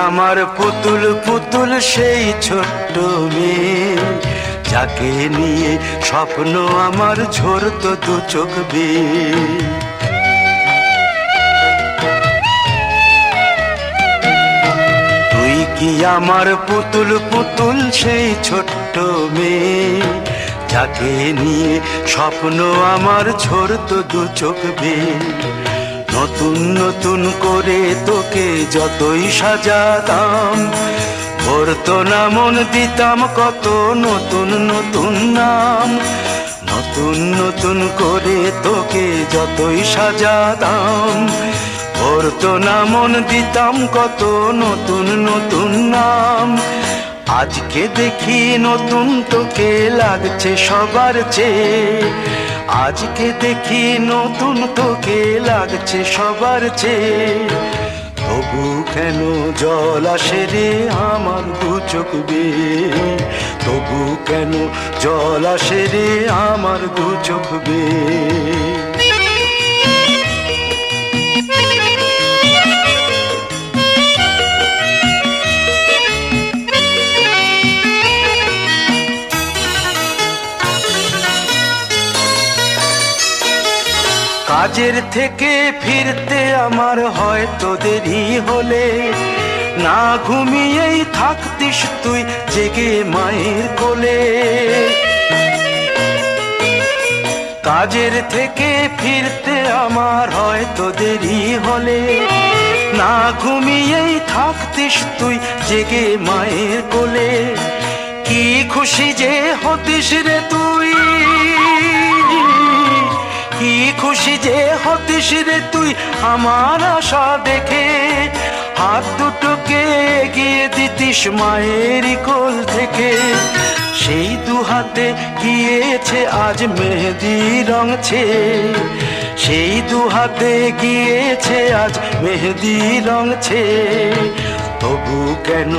আমার পুতুল পুতুল সেই ছোট্ট মেয়ে, যাকে নিয়ে স্বপ্ন আমার ঝরতো দু চোখ বেয়ে। তুই কি আমার পুতুল পুতুল সেই ছোট্ট মেয়ে, যাকে নিয়ে স্বপ্ন আমার ঝরতো দু চোখ বেয়ে। নতুন নতুন করে তোকে যতই সাজাতাম, ভরতো না মন, দিতাম কত নতুন নতুন নাম। নতুন নতুন করে তোকে যতই সাজাতাম, ভরতো না মন, দিতাম কত নতুন নতুন নাম। আজকে দেখি নতুন তোকে লাগছে সবার চেয়ে, আজকে দেখি নতুন তোকে লাগছে সবার চেয়ে। তবু কেন জল আসে রে আমার দু চোখ বেয়ে, তবু কেন জল আসে রে আমার দু চোখ বেয়ে। কাজের থেকে ফিরতে আমার হয়তো দেরি হলে, না ঘুমিয়েই থাকতিস তুই জেগে মায়ের কোলে। কাজের থেকে ফিরতে আমার হয়তো দেরি হলে, না ঘুমিয়েই থাকতিস তুই জেগে মায়ের কোলে। কি খুশি যে হতিস রে তুই, কি খুশি যে হতিস রে তুই আমার আশা দেখে। হাত দুটোকে এগিয়ে দিতিস মায়ের কোল থেকে, সেই দু হাতে গিয়েছে আজ মেহেদি রং ছেয়ে। সেই দু হাতে গিয়েছে আজ মেহেদি রং ছেয়ে। তবু কেন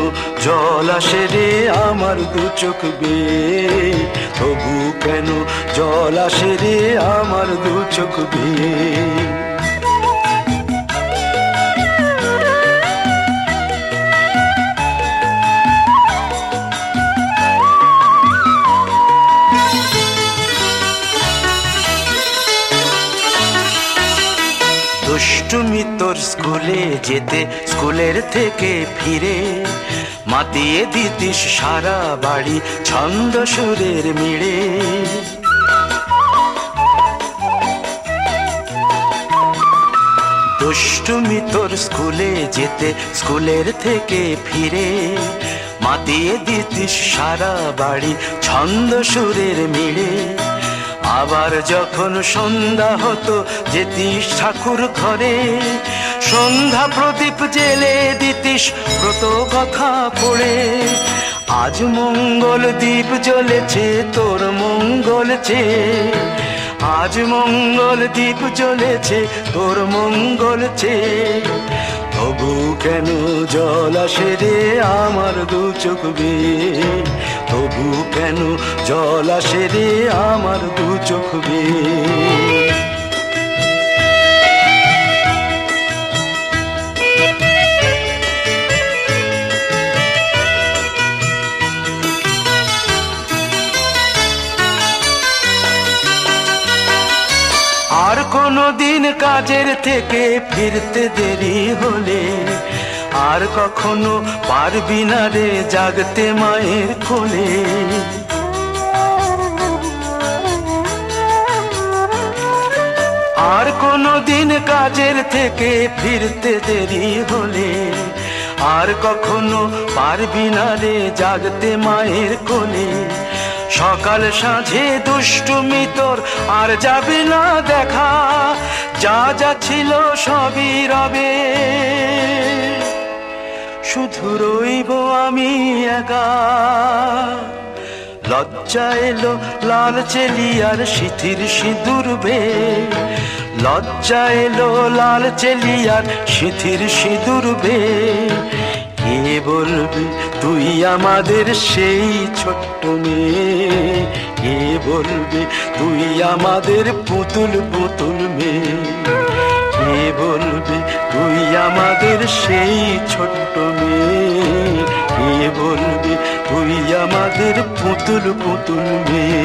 জল আসে রে আমার দু চোখ বেয়ে, তবু কেন জল আসে রে আমার দু চোখ বেয়ে। দুষ্টুমি তোর স্কুলে যেতে, স্কুলের থেকে ফিরে মাতিয়ে দিতিস সারা বাড়ি ছন্দ সুরের মিড়ে। দুষ্টুমি তোর স্কুলে যেতে, স্কুলের থেকে ফিরে মাতিয়ে দিতিস সারা বাড়ি ছন্দ সুরের মিড়ে। আবার যখন সন্ধ্যা হতো যেতিস ঠাকুর ঘরে, সন্ধ্যা প্রদীপ জেলে দিতিস ব্রত কথা পড়ে। আজ মঙ্গল দ্বীপ জ্বলেছে তোর মঙ্গল চেয়ে, আজ মঙ্গল দ্বীপ জ্বলেছে তোর মঙ্গল চেয়ে। তবু কেন জল আসে রে আমার দু চোখ বেয়ে, তবু কেন জল আসে রে আমার দু চোখ বেয়ে। আর কোনো দিন কাজের থেকে ফিরতে দেরি হলে, আর কখনো পারবি না রে জাগতে মায়ের কোলে। আর কোনো দিন কাজের থেকে ফিরতে দেরি হলে, আর কখনো পারবি না রে জাগতে মায়ের কোলে। সকাল সাঁঝে দুষ্টুমি তোর আর যাবে না দেখা, যা যা ছিল সবই রবে, শুধু রইব আমি একা। লজ্জা এলো লাল চেলিয়ার সিথির সিঁদুর বেয়ে, লজ্জা এলো লাল চেলিয়ার সিথির সিঁদুর বেয়ে। কে বলবে তুই আমাদের সেই ছোট্ট মেয়ে, কে বলবে তুই আমাদের পুতুল পুতুল মেয়ে, কে বলবে তুই আমাদের সেই ছোট্ট মেয়ে। আমাদের পুতুল পুতুল মেয়ে।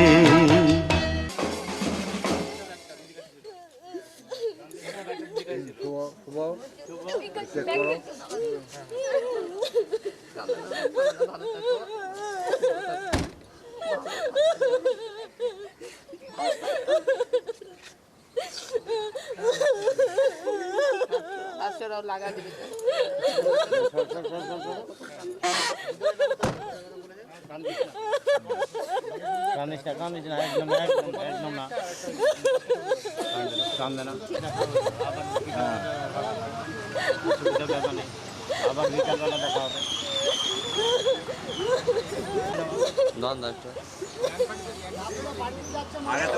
আবার বিকালবেলা দেখা হবে।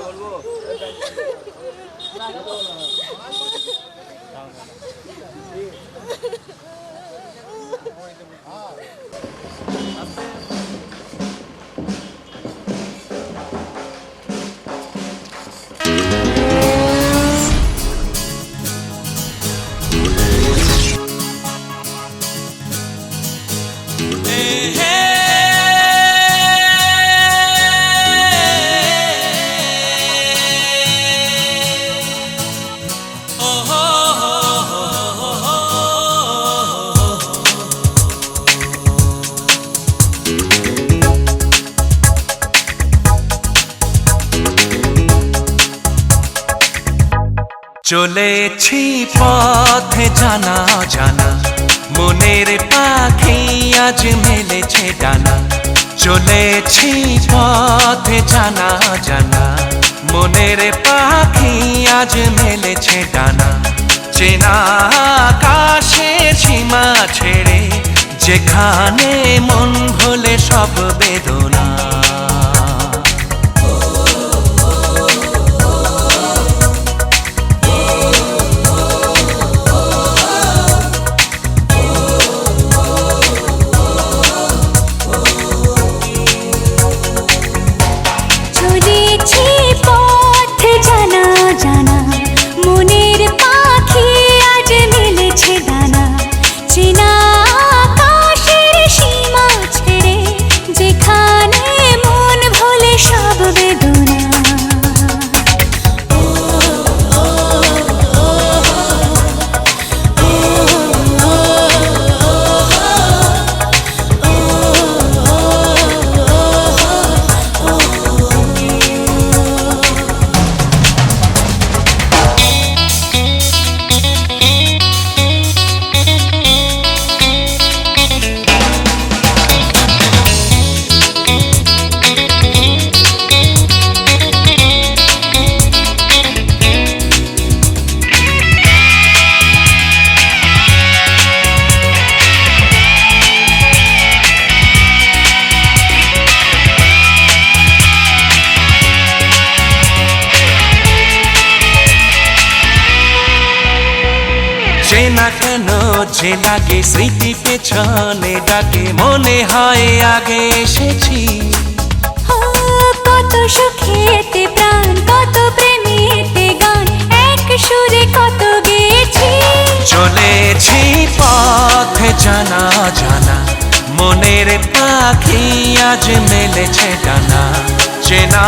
বলবো চলেছি পথে জানা জানা, মনের পাখি আজ মেলেছে ডানা। চলেছি পথে জানা জানা, মনের পাখি আজ মেলেছে ডানা। চেনা আকাশের সীমা ছেড়ে, যেখানে মন ভোলে সব বেদনা। চেনা কেন যে লাগে, স্মৃতি পেছনে ডাকে, মনে হয় আগে এসেছি। কত সুখেতে প্রাণ, কত প্রেমেতে গান, এক সুরে কত গেছি। চলেছি পথে জানা জানা, মনের পাখি আজ মেলেছে ডানা। চেনা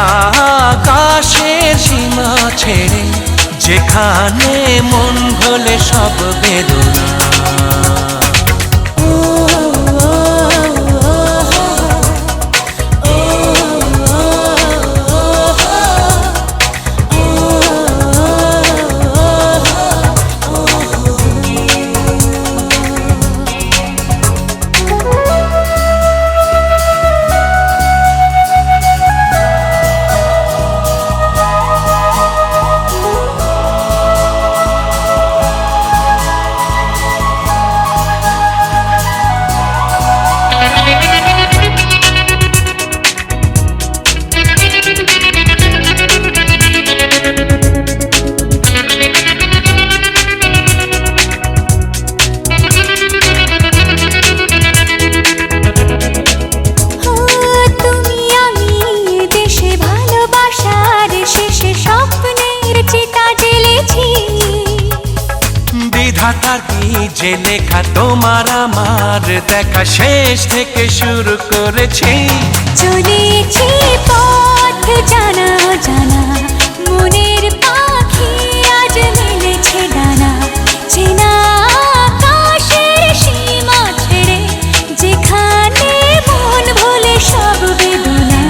আকাশের সীমা ছেড়ে, যেখানে মন ভোলে সব বেদনা। খাতার যে লেখা তোমার আমার দেখা শেষ থেকে শুরু করেছি। চলেছি পথ জানা জানা, মনের পাখি আজ মেলেছে ডানা। চেনা আকাশের সীমা ছেড়ে যেখানে মন ভুলে সব বেদনা।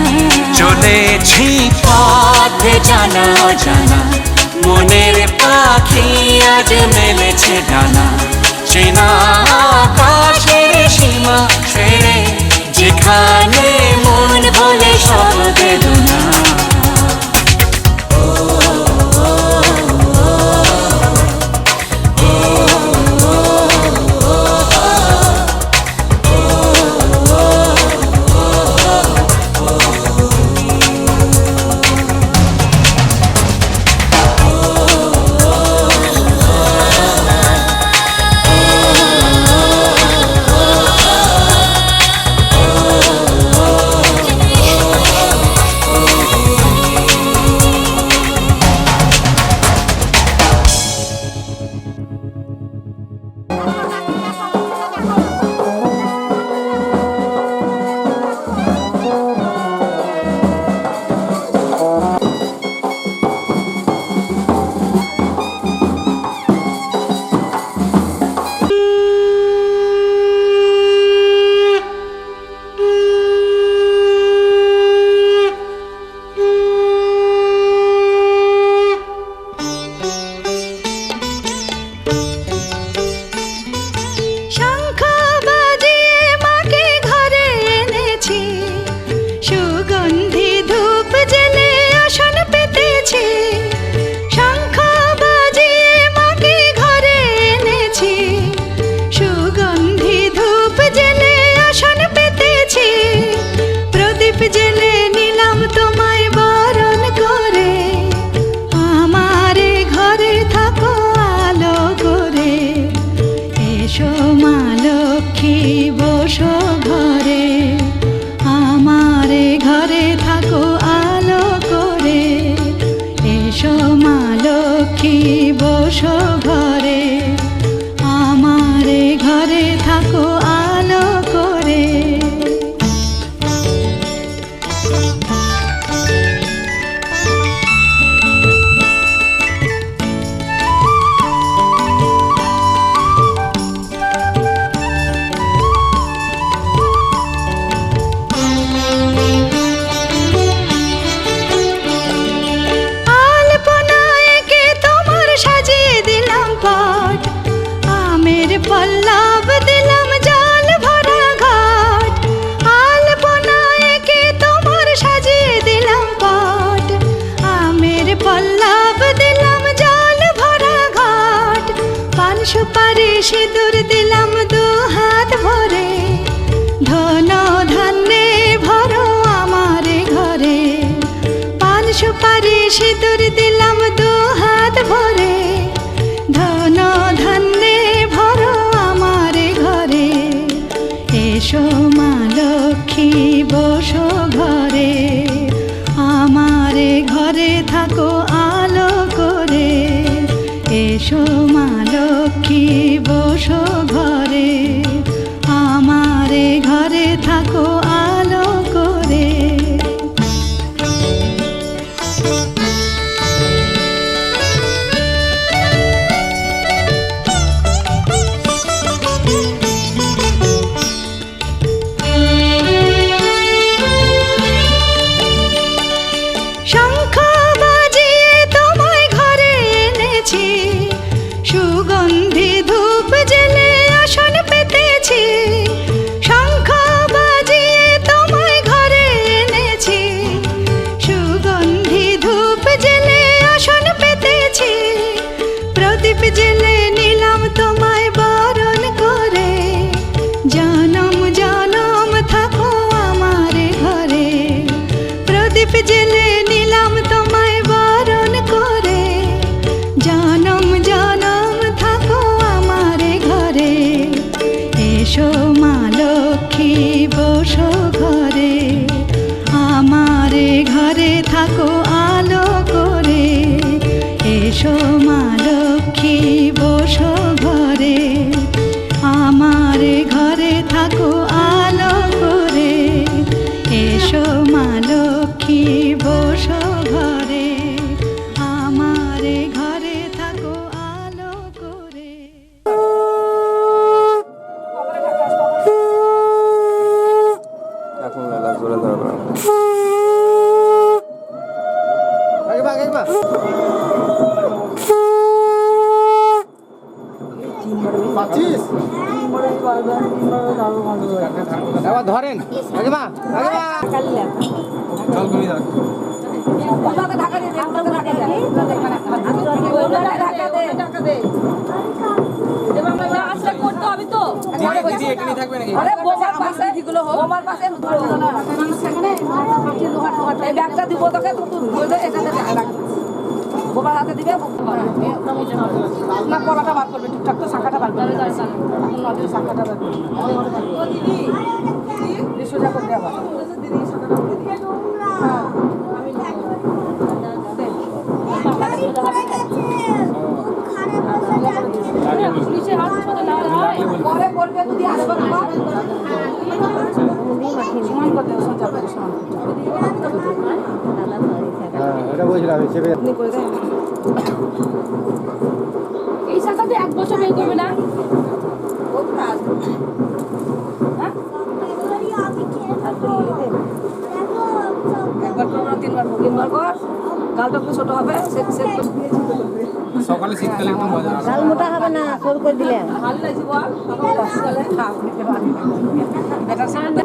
চলেছি পথ জানা জানা, মনের পাখি আজ মেলেছে ডানা। চেনা আকাশের সীমা ছেড়ে যেখানে মন ভুলে সব বেদনা। সুপারি সিঁদুর দিলাম দু হাত ভরে, ধন ধান্যে ভরো আমার ঘরে। পান সুপারি সিঁদুর দিলাম দু হাত ভরে, ধন ধান্যে ভরো আমার ঘরে। এসো মা লক্ষ্মী বসো ঘরে, আমার ঘরে থাকো আলো করে। এসো মা লক্ষ্মী বসো ঘরে, আমার ঘরে থাকো আলো করে। শঙ্খ বাজিয়ে তোমায় ঘরে এনেছি, সুগন্ধি ধূপ জেলে আসন পেতেছি। শঙ্খ বাজিয়ে তোমায় ঘরে এনেছি, সুগন্ধি ধূপ জেলে আসন পেতেছি। প্রদীপ জেলে নিলাম তোমায় বরণ করে, জনম জনম থাকো আমার ঘরে। প্রদীপ জেলে নিলাম তোমায় বরণ করে, জনম জনম থাকো আমার ঘরে। এসো মা লক্ষ্মী বসো ঘরে, আমার ঘরে থাকো আলো করে। এসো মা লক্ষ্মী বসো ঘরে। এবার ধরেন আগে মা জল কমিয়ে রাখ দিদি এখানে থাকবে নাকি গোবার হাতে দিবে না কলাটা বার করবে টুকটাক তো শাখাটা বার করবে শাখাটা বার করবে সোজা করবে আবার পরে করবে যদি আসবে সমান করতে সোজা করে সমান এটা বুঝলাম হিসেবে আপনি করে দেন এই শাখাতে 1 বছর বের করবে না একবার করবো না তিনবার কর গালটা একটু ছোট হবে সকালে শীতকালে একটু মজা আসে ডাল মোটা হবে না সরু করে দিলে ভালো লাগছে বল বর্ষাকালে খাপ নিতে পারি এটা সামনে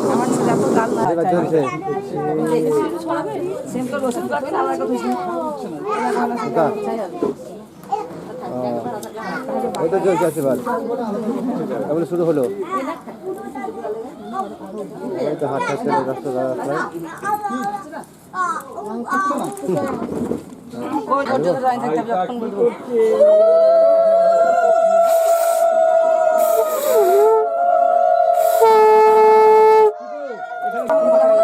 আমার ছেলে তো গাল না চলছে সিম্পল ওষুধ লাগবে না আমার কথা ওই তো চলছে আছে বল তাহলে শুরু হলো এই তো হাত হাতে রাস্তা রাস্তায় ওই ওটা রাইন থাকতে যখন বলবো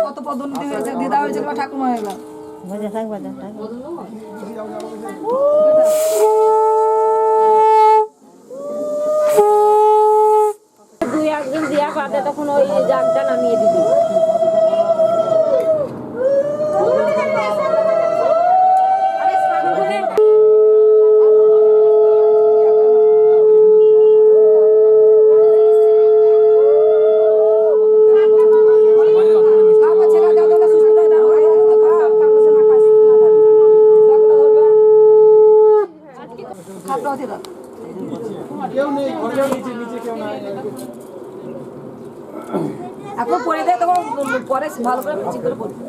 কত পদ্ধতি হয়েছে দিদা হয়েছে বা ঠাকুমা হয়ে গেল বাজা থাক বাজা থাক দুই একদিন দিয়া বাদে তখন ওই জাগটা নামিয়ে দিবি এখন পরে দেয় তখন পরে ভালো করে কুচি করে পড়বে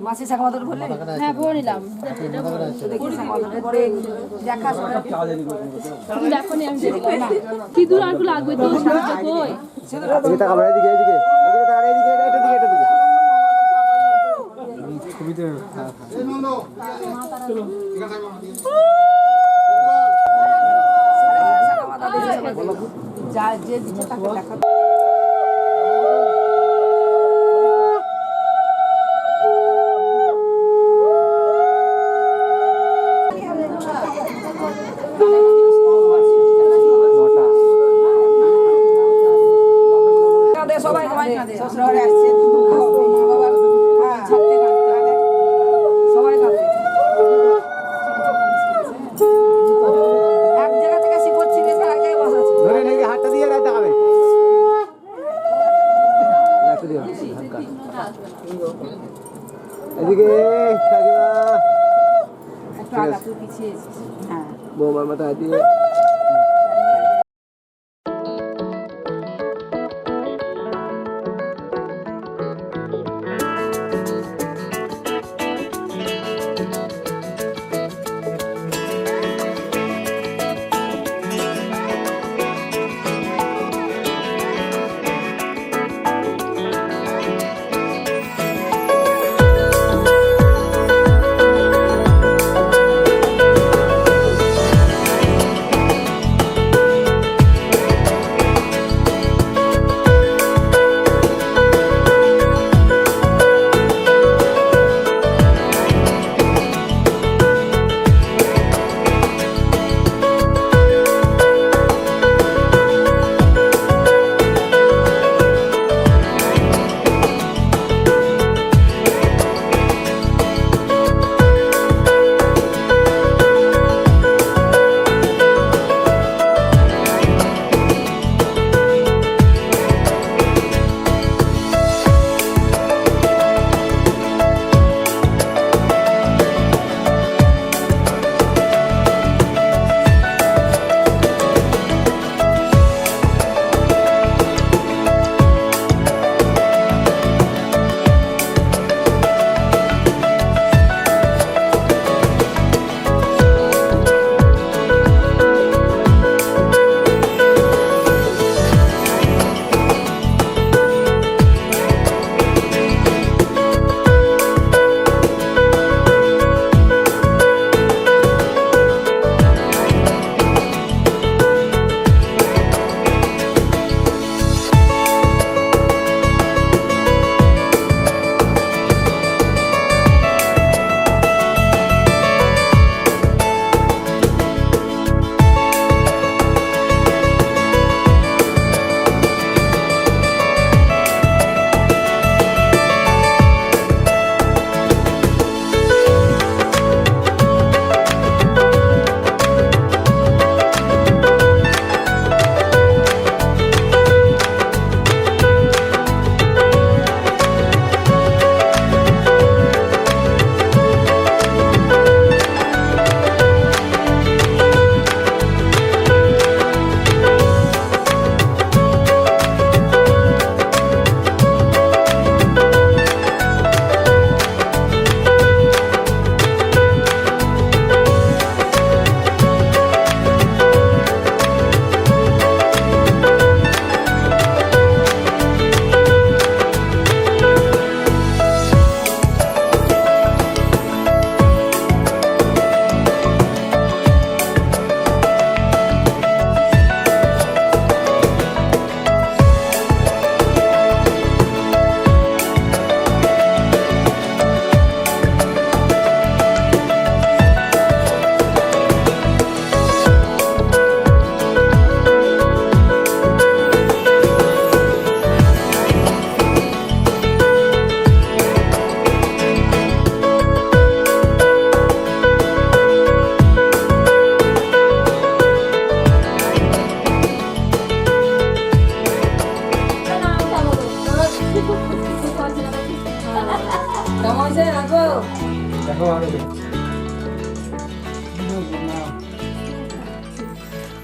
মাসি শাখা মাথাটা ভরলে হ্যাঁ ভরে নিলাম দেখি শাখা মাথাটা পরে দেখা শোনা তুমি দেখো নি আমি দেখলাম না কি দূর আর লাগবে তো সামনে কই এদিকে তাকাবো, এদিকে এদিকে এদিকে তাকাবো, এদিকে এটা দিকে এটা দিকে ছবিতে শাখা মাথা দেখে সবাই বলবো যা যে দিচ্ছে তাকে দেখা সবাই শ্বশুরবাড়ি আসছে মা বাবা ছাড়তে কাঁদতে সবাই কাঁদে এক জায়গা থেকে শিকড় ছিঁড়ে এক জায়গায় বসাচ্ছে ধরে নাকি হাতটা দিয়ে রাখতে হবে, রাখতে দিও হালকা এদিকে কাকিমা একটু আগা তুই পিছিয়ে এসেছিস হ্যাঁ বৌমার মাথা হাত দিয়ে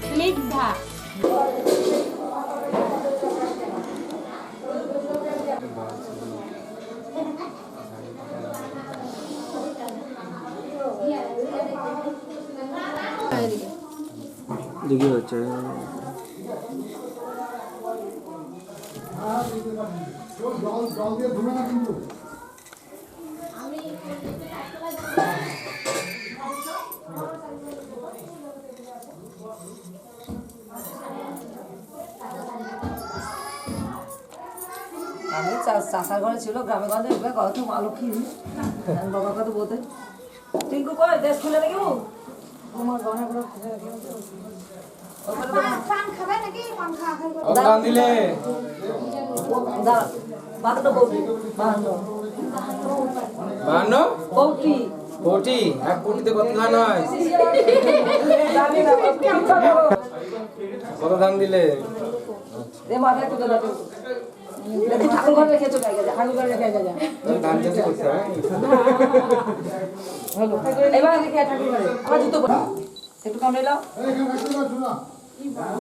স্নিগ্ধা দেখি হচ্ছে আমি চাষার ঘরে ছিল গ্রামে গঞ্জে এবার কত মা লক্ষ্মী বাবার কথা বলতে টিঙ্কু কয় দেশ খুলে নাকি আমার গহনাগুলো খুলে গান দিলে দাঁড়া বাদটা বলবি বাহান্ন বৌটি কোটি 1 কোটিতে কত ধান হয় কত ধান দিলে দে মাথায় তুলে দাও দেখি ঠাকুর ঘরে রেখে চলে গেছে ঠাকুর ঘরে রেখে গেছে ধান চাষ করছে এবার দেখি ঠাকুর ঘরে আমার জুতো পরা একটু কামড়ে নাও